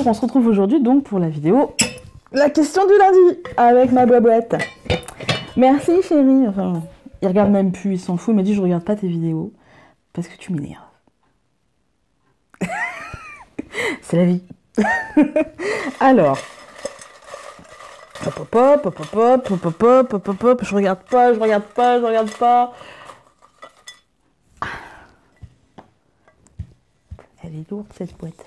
on se retrouve aujourd'hui donc pour la vidéo la question du lundi avec ma boîte. Merci chérie. Enfin, il regarde même plus, il s'en fout. Il m'a dit je regarde pas tes vidéos parce que tu m'énerves. C'est la vie. Alors, hop, hop, hop, hop, hop, hop, hop, hop, hop, hop, hop, je regarde pas, je regarde pas, je regarde pas. Elle est lourde cette boîte.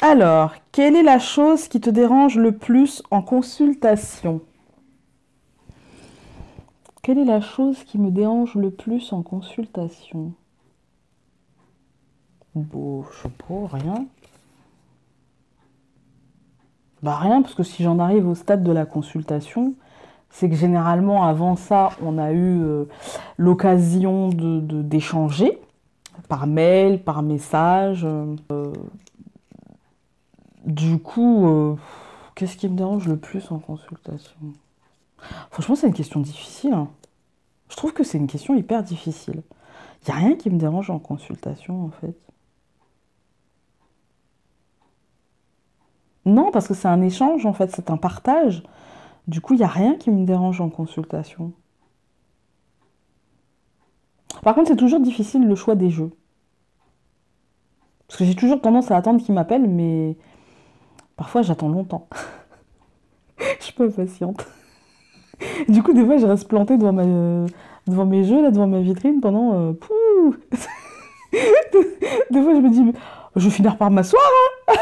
Alors, quelle est la chose qui te dérange le plus en consultation? Quelle est la chose qui me dérange le plus en consultation? Bon, je sais pas, rien. Bah rien, parce que si j'en arrive au stade de la consultation, c'est que généralement avant ça, on a eu l'occasion d'échanger par mail, par message. Du coup, qu'est-ce qui me dérange le plus en consultation? Franchement, c'est une question difficile, hein. Je trouve que c'est une question hyper difficile. Il n'y a rien qui me dérange en consultation, en fait. Non, parce que c'est un échange, en fait, c'est un partage. Du coup, il n'y a rien qui me dérange en consultation. Par contre, c'est toujours difficile le choix des jeux. Parce que j'ai toujours tendance à attendre qu'ils m'appellent, mais parfois j'attends longtemps. Je suis pas patiente. Du coup, des fois, je reste plantée devant mes jeux, là, devant ma vitrine pendant... pouh Des fois, je me dis, je vais finir par m'asseoir, hein.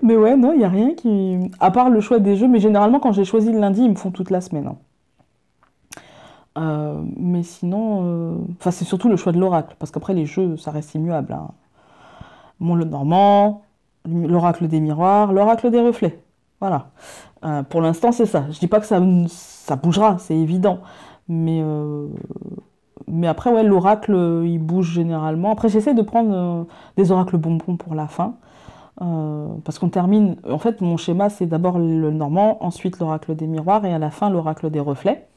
Mais ouais, non, il n'y a rien qui... À part le choix des jeux, mais généralement, quand j'ai choisi le lundi, ils me font toute la semaine, hein. Mais sinon... Enfin, c'est surtout le choix de l'oracle, parce qu'après, les jeux, ça reste immuable, hein. Bon, le normand, l'oracle des miroirs, l'oracle des reflets. Voilà. Pour l'instant, c'est ça. Je dis pas que ça bougera, c'est évident. Mais après, ouais, l'oracle, il bouge généralement. Après, j'essaie de prendre des oracles bonbons pour la fin. Parce qu'on termine... En fait, mon schéma, c'est d'abord le normand, ensuite l'oracle des miroirs, et à la fin, l'oracle des reflets.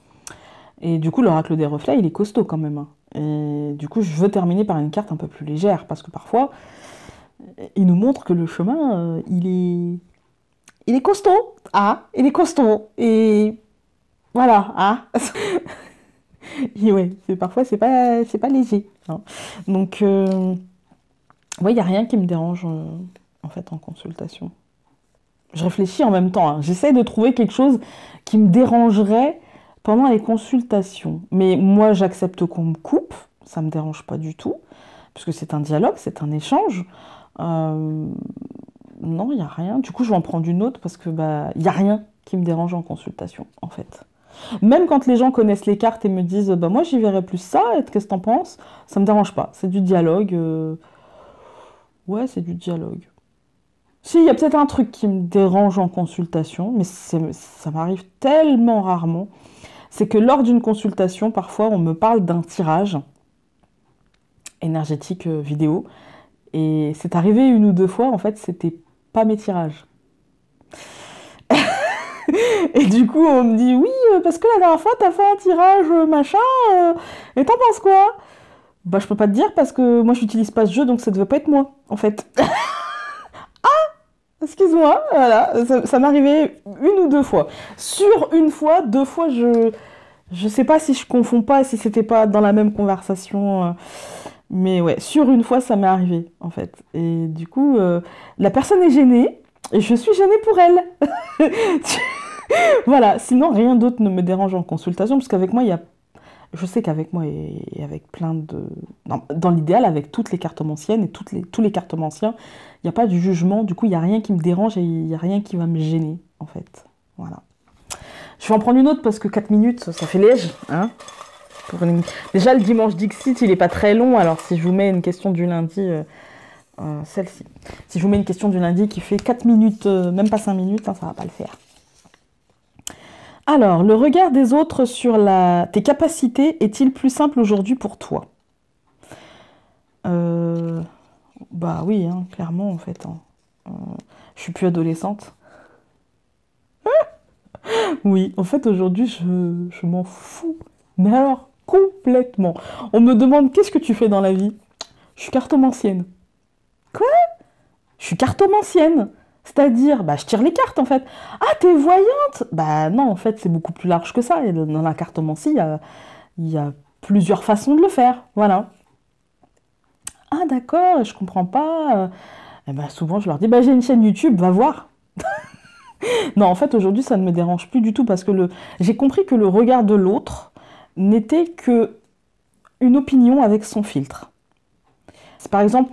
Et du coup, l'oracle des reflets, il est costaud quand même, hein. Et du coup, je veux terminer par une carte un peu plus légère, parce que parfois, il nous montre que le chemin, il est costaud. Ah, il est costaud. Et voilà, ah. Et ouais, parfois, c'est pas léger, hein. Donc, ouais, il n'y a rien qui me dérange, en fait, en consultation. Je réfléchis en même temps, hein. J'essaie de trouver quelque chose qui me dérangerait pendant les consultations. Mais moi, j'accepte qu'on me coupe, ça me dérange pas du tout, puisque c'est un dialogue, c'est un échange. Non, il n'y a rien. Du coup, je vais en prendre une autre parce que il n'y a rien qui me dérange en consultation, en fait. Même quand les gens connaissent les cartes et me disent moi, j'y verrais plus ça, et qu'est-ce que t'en penses? Ça me dérange pas. C'est du dialogue. Ouais, c'est du dialogue. Si, il y a peut-être un truc qui me dérange en consultation, mais ça m'arrive tellement rarement. C'est que lors d'une consultation, parfois, on me parle d'un tirage énergétique vidéo. Et c'est arrivé une ou deux fois, en fait, c'était pas mes tirages. Et du coup, on me dit, oui, parce que la dernière fois, t'as fait un tirage, machin, et t'en penses quoi? Bah, je peux pas te dire, parce que moi, j'utilise pas ce jeu, donc ça devait pas être moi, en fait. Excuse-moi, voilà, ça m'est arrivé une ou deux fois. Sur une fois, deux fois, je sais pas si je confonds pas, si c'était pas dans la même conversation... Mais ouais, sur une fois, ça m'est arrivé, en fait. Et du coup, la personne est gênée, et je suis gênée pour elle. Voilà, sinon, rien d'autre ne me dérange en consultation, parce qu'avec moi, je sais qu'avec moi, et avec plein de... Dans l'idéal, avec toutes les cartomanciennes et tous les cartomanciens, il n'y a pas de jugement, du coup, il n'y a rien qui me dérange, et il n'y a rien qui va me gêner, en fait. Voilà. Je vais en prendre une autre, parce que 4 minutes, ça fait léger, hein. Déjà, le dimanche Dixit, il n'est pas très long, alors si je vous mets une question du lundi, celle-ci. Si je vous mets une question du lundi qui fait 4 minutes, même pas 5 minutes, hein, ça va pas le faire. Alors, le regard des autres sur tes capacités est-il plus simple aujourd'hui pour toi? Bah oui, hein, clairement, en fait, hein. Je suis plus adolescente. Oui, en fait, aujourd'hui, je m'en fous. Mais alors, complètement. On me demande, qu'est-ce que tu fais dans la vie? Je suis cartomancienne. Je suis cartomancienne. C'est-à-dire, bah, je tire les cartes en fait. Ah, t'es voyante? Bah non, en fait, c'est beaucoup plus large que ça. Et dans la cartomancie, il y a plusieurs façons de le faire. Voilà. Ah, d'accord, je comprends pas. Eh ben, souvent, je leur dis, bah, j'ai une chaîne YouTube, va voir. Non, en fait, aujourd'hui, ça ne me dérange plus du tout parce que j'ai compris que le regard de l'autre n'était que une opinion avec son filtre. Par exemple,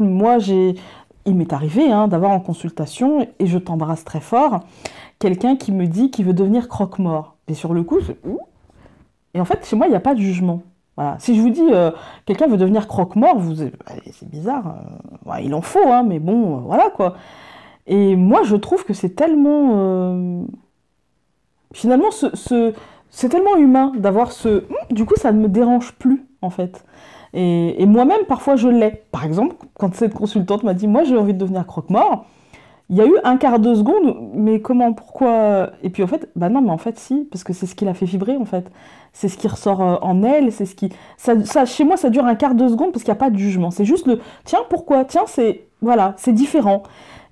il m'est arrivé hein, d'avoir en consultation, et je t'embrasse très fort, quelqu'un qui me dit qu'il veut devenir croque-mort. Et sur le coup, ouh. Et en fait, chez moi, il n'y a pas de jugement. Voilà. Si je vous dis quelqu'un veut devenir croque-mort, allez, c'est bizarre. Ouais, il en faut, hein, mais bon, voilà quoi. Et moi, je trouve que c'est tellement finalement, c'est tellement humain d'avoir ce. Du coup, ça ne me dérange plus, en fait. Et moi-même, parfois, je l'ai. Par exemple, quand cette consultante m'a dit, moi, j'ai envie de devenir croque-mort, il y a eu un quart de seconde, mais comment, pourquoi? Et puis, en fait, bah non, mais en fait, si, parce que c'est ce qui l'a fait vibrer, en fait. C'est ce qui ressort en elle, c'est ce qui. Chez moi, ça dure un quart de seconde parce qu'il n'y a pas de jugement. C'est juste tiens, pourquoi? Tiens, c'est. Voilà, c'est différent.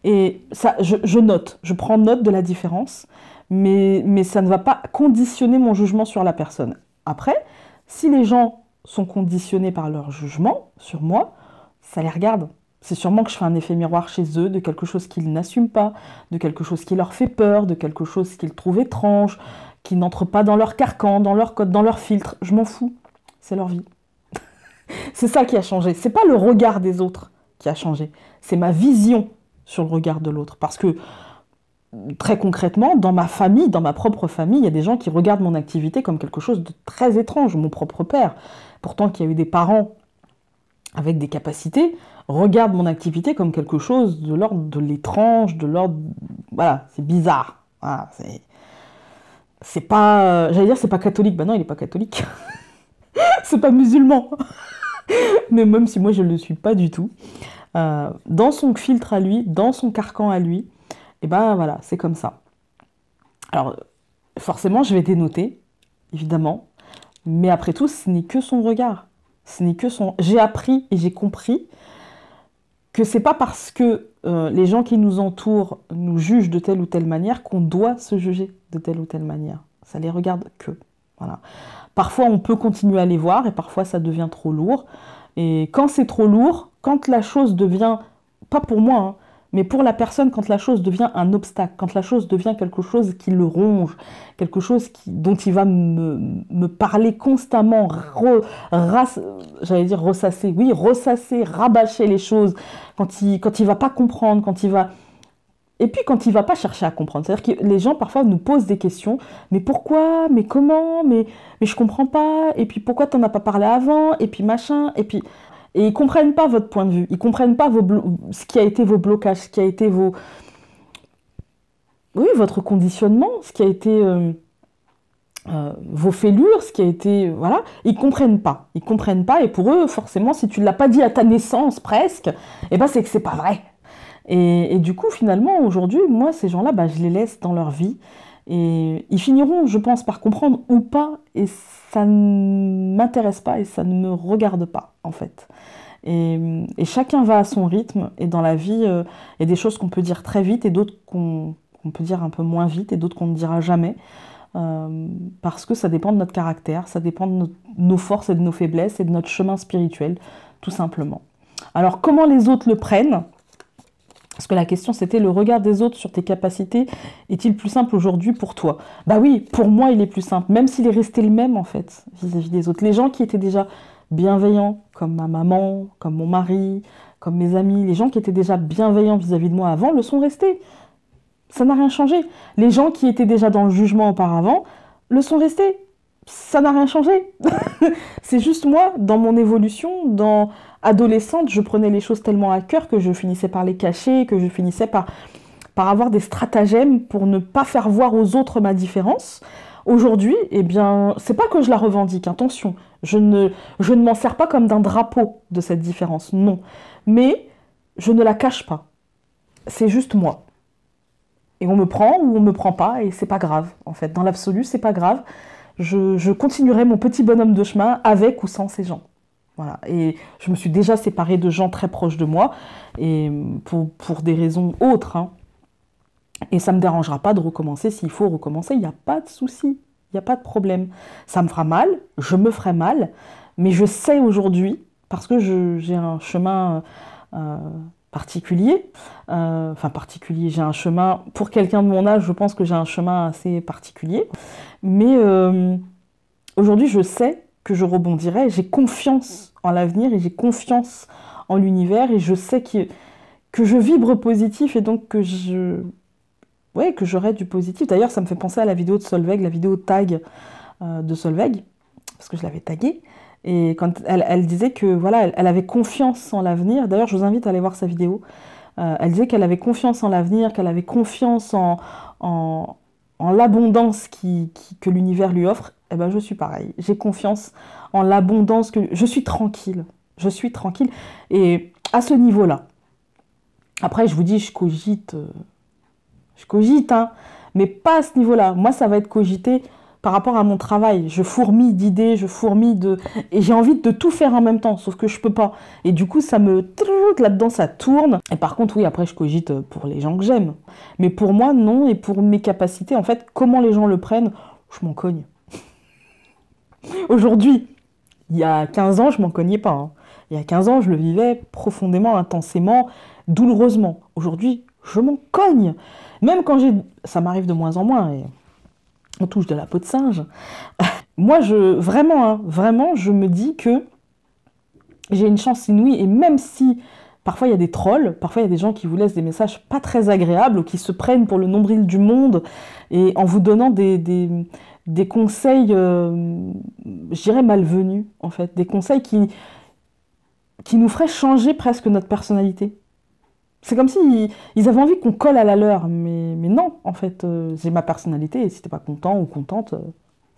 Et ça, je note, je prends note de la différence, mais ça ne va pas conditionner mon jugement sur la personne. Après, si les gens sont conditionnés par leur jugement sur moi, ça les regarde. C'est sûrement que je fais un effet miroir chez eux de quelque chose qu'ils n'assument pas, de quelque chose qui leur fait peur, de quelque chose qu'ils trouvent étrange, qui n'entre pas dans leur carcan, dans leur code, dans leur filtre. Je m'en fous. C'est leur vie. C'est ça qui a changé. C'est pas le regard des autres qui a changé. C'est ma vision sur le regard de l'autre. Parce que, très concrètement, dans ma famille, dans ma propre famille, il y a des gens qui regardent mon activité comme quelque chose de très étrange. Mon propre père, pourtant qui a eu des parents avec des capacités, regarde mon activité comme quelque chose de l'ordre de l'étrange, de l'ordre... Voilà, c'est bizarre. Voilà, c'est pas... J'allais dire, c'est pas catholique. Ben non, il est pas catholique. C'est pas musulman. Mais même si moi, je ne le suis pas du tout. Dans son filtre à lui, dans son carcan à lui, et ben voilà, c'est comme ça. Alors, forcément, je vais dénoter, évidemment, mais après tout, ce n'est que son regard. Ce n'est que son... J'ai appris et j'ai compris que c'est pas parce que les gens qui nous entourent nous jugent de telle ou telle manière qu'on doit se juger de telle ou telle manière. Ça les regarde que. Voilà. Parfois, on peut continuer à les voir et parfois, ça devient trop lourd. Et quand c'est trop lourd, quand la chose devient, pas pour moi, hein, mais pour la personne, quand la chose devient un obstacle, quand la chose devient quelque chose qui le ronge, quelque chose dont il va me parler constamment, j'allais dire ressasser, oui, ressasser, rabâcher les choses, quand il va pas comprendre, et puis quand il va pas chercher à comprendre. C'est-à-dire que les gens parfois nous posent des questions, mais pourquoi, mais comment, mais je comprends pas, et puis pourquoi t'en as pas parlé avant, et puis machin, et puis... Et ils comprennent pas votre point de vue, ils comprennent pas ce qui a été vos blocages, ce qui a été oui, votre conditionnement, ce qui a été vos fêlures, ce qui a été... Voilà, ils comprennent pas. Ils comprennent pas, et pour eux, forcément, si tu ne l'as pas dit à ta naissance, presque, eh ben c'est que c'est pas vrai. Et du coup, finalement, aujourd'hui, moi, ces gens-là, bah, je les laisse dans leur vie. Et ils finiront, je pense, par comprendre ou pas, et ça ne m'intéresse pas, et ça ne me regarde pas, en fait. Et chacun va à son rythme, et dans la vie, il y a des choses qu'on peut dire très vite, et d'autres qu'on peut dire un peu moins vite, et d'autres qu'on ne dira jamais, parce que ça dépend de notre caractère, ça dépend de nos forces et de nos faiblesses, et de notre chemin spirituel, tout simplement. Alors, comment les autres le prennent ? Parce que la question, c'était le regard des autres sur tes capacités est-il plus simple aujourd'hui pour toi? Bah oui, pour moi, il est plus simple, même s'il est resté le même, en fait, vis-à-vis des autres. Les gens qui étaient déjà bienveillants, comme ma maman, comme mon mari, comme mes amis, les gens qui étaient déjà bienveillants vis-à-vis de moi avant, le sont restés. Ça n'a rien changé. Les gens qui étaient déjà dans le jugement auparavant, le sont restés. Ça n'a rien changé. C'est juste moi, dans mon évolution, dans adolescente, je prenais les choses tellement à cœur que je finissais par les cacher, que je finissais par avoir des stratagèmes pour ne pas faire voir aux autres ma différence. Aujourd'hui, eh bien, c'est pas que je la revendique, attention, je ne m'en sers pas comme d'un drapeau de cette différence, non. Mais je ne la cache pas. C'est juste moi. Et on me prend ou on me prend pas, et c'est pas grave, en fait. Dans l'absolu, c'est pas grave. Je continuerai mon petit bonhomme de chemin avec ou sans ces gens. Voilà. Et je me suis déjà séparée de gens très proches de moi, et pour des raisons autres, hein. Et ça ne me dérangera pas de recommencer s'il faut recommencer, il n'y a pas de souci, il n'y a pas de problème. Ça me fera mal, je me ferai mal, mais je sais aujourd'hui, parce que j'ai un chemin euh, particulier, enfin particulier, j'ai un chemin, pour quelqu'un de mon âge, je pense que j'ai un chemin assez particulier, mais aujourd'hui je sais que je rebondirai, j'ai confiance en l'avenir et j'ai confiance en l'univers et je sais que je vibre positif et donc ouais, que j'aurai du positif. D'ailleurs, ça me fait penser à la vidéo de Solveig, la vidéo tag de Solveig, parce que je l'avais taguée. Et quand elle disait que voilà, elle avait confiance en l'avenir. D'ailleurs, je vous invite à aller voir sa vidéo. Elle disait qu'elle avait confiance en l'avenir, qu'elle avait confiance en, en l'abondance que l'univers lui offre. Eh ben, je suis pareil. J'ai confiance en l'abondance que... Je suis tranquille. Je suis tranquille. Et à ce niveau-là, après, je vous dis, je cogite, hein, mais pas à ce niveau-là. Moi, ça va être cogité par rapport à mon travail. Je fourmille d'idées, je fourmille de... Et j'ai envie de tout faire en même temps, sauf que je peux pas. Et du coup, ça me... Là-dedans, ça tourne. Et par contre, oui, après, je cogite pour les gens que j'aime. Mais pour moi, non. Et pour mes capacités, en fait, comment les gens le prennent, je m'en cogne. Aujourd'hui, il y a 15 ans, je m'en cognais pas, hein. Il y a 15 ans, je le vivais profondément, intensément, douloureusement. Aujourd'hui, je m'en cogne. Même quand j'ai... Ça m'arrive de moins en moins, et on touche de la peau de singe. Moi, vraiment, hein, vraiment, je me dis que j'ai une chance inouïe, et même si parfois il y a des trolls, parfois il y a des gens qui vous laissent des messages pas très agréables, ou qui se prennent pour le nombril du monde, et en vous donnant des conseils, je dirais malvenus, en fait, des conseils qui nous feraient changer presque notre personnalité. C'est comme si ils avaient envie qu'on colle à la leur, mais non, en fait, j'ai ma personnalité, et si t'es pas content ou contente,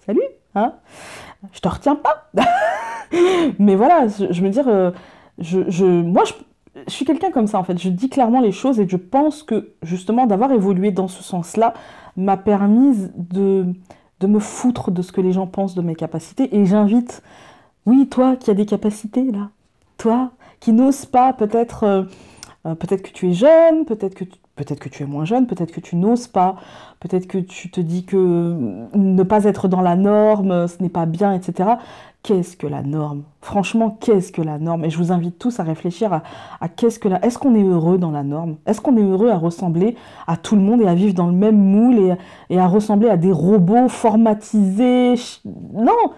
salut, hein, je te retiens pas. Mais voilà, je veux dire, moi, je suis quelqu'un comme ça, en fait, je dis clairement les choses, et je pense que, justement, d'avoir évolué dans ce sens-là, m'a permis de me foutre de ce que les gens pensent de mes capacités, et j'invite, oui, toi qui as des capacités, là, toi qui n'oses pas peut-être... peut-être que tu es jeune, peut-être que tu es moins jeune, peut-être que tu n'oses pas, peut-être que tu te dis que ne pas être dans la norme, ce n'est pas bien, etc. Qu'est-ce que la norme? Franchement, qu'est-ce que la norme? Et je vous invite tous à réfléchir à qu'est-ce que la... Est-ce qu'on est heureux dans la norme? Est-ce qu'on est heureux à ressembler à tout le monde et à vivre dans le même moule et à ressembler à des robots formatisés? Non,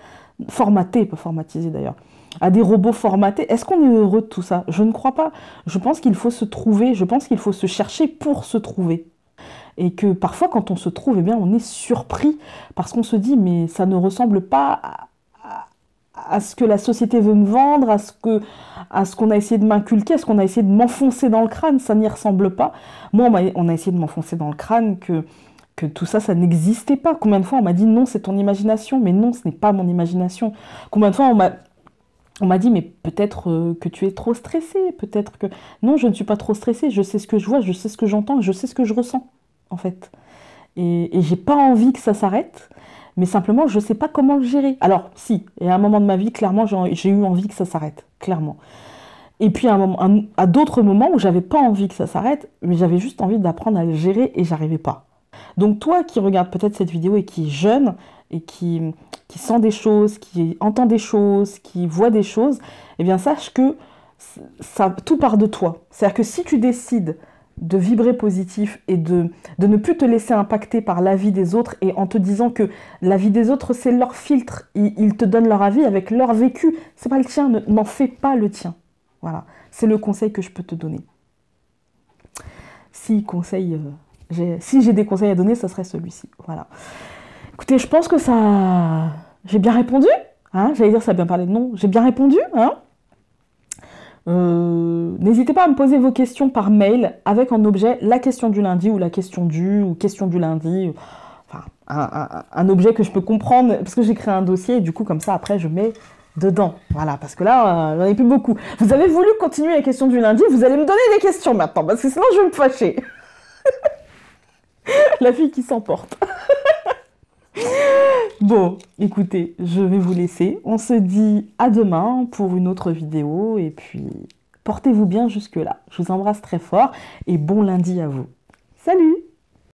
formatés, pas formatisés d'ailleurs, à des robots formatés. Est-ce qu'on est heureux de tout ça? Je ne crois pas. Je pense qu'il faut se trouver, je pense qu'il faut se chercher pour se trouver. Et que parfois, quand on se trouve, eh bien, on est surpris parce qu'on se dit, mais ça ne ressemble pas à ce que la société veut me vendre, à ce qu'on a essayé de m'inculquer, à ce qu'on a essayé de m'enfoncer dans le crâne, ça n'y ressemble pas. Moi, on a essayé de m'enfoncer dans le crâne que tout ça, ça n'existait pas. Combien de fois on m'a dit, non, c'est ton imagination, mais non, ce n'est pas mon imagination. Combien de fois on m'a dit, mais peut-être que tu es trop stressée, peut-être que... Non, je ne suis pas trop stressée, je sais ce que je vois, je sais ce que j'entends, je sais ce que je ressens, en fait. Et j'ai pas envie que ça s'arrête, mais simplement, je sais pas comment le gérer. Alors, si, et à un moment de ma vie, clairement, j'ai eu envie que ça s'arrête, clairement. Et puis à d'autres moments où j'avais pas envie que ça s'arrête, mais j'avais juste envie d'apprendre à le gérer et j'arrivais pas. Donc toi qui regardes peut-être cette vidéo et qui est jeune et qui sent des choses, qui entend des choses, qui voit des choses, eh bien sache que tout part de toi. C'est-à-dire que si tu décides de vibrer positif et de ne plus te laisser impacter par l'avis des autres et en te disant que l'avis des autres c'est leur filtre, ils te donnent leur avis avec leur vécu, c'est pas le tien, n'en fais pas le tien. Voilà, c'est le conseil que je peux te donner. Si j'ai des conseils à donner, ça serait celui-ci. Voilà. Écoutez, je pense que ça... J'ai bien répondu, hein, j'allais dire ça a bien parlé de non. J'ai bien répondu, hein. N'hésitez pas à me poser vos questions par mail avec en objet la question du lundi ou la question ou question du lundi. Enfin, un objet que je peux comprendre parce que j'ai créé un dossier et du coup, comme ça, après, je mets dedans. Voilà, parce que là, j'en ai plus beaucoup. Vous avez voulu continuer la question du lundi, vous allez me donner des questions maintenant parce que sinon, je vais me fâcher. La fille qui s'emporte. Bon, écoutez, je vais vous laisser. On se dit à demain pour une autre vidéo et puis portez-vous bien jusque-là. Je vous embrasse très fort et bon lundi à vous. Salut!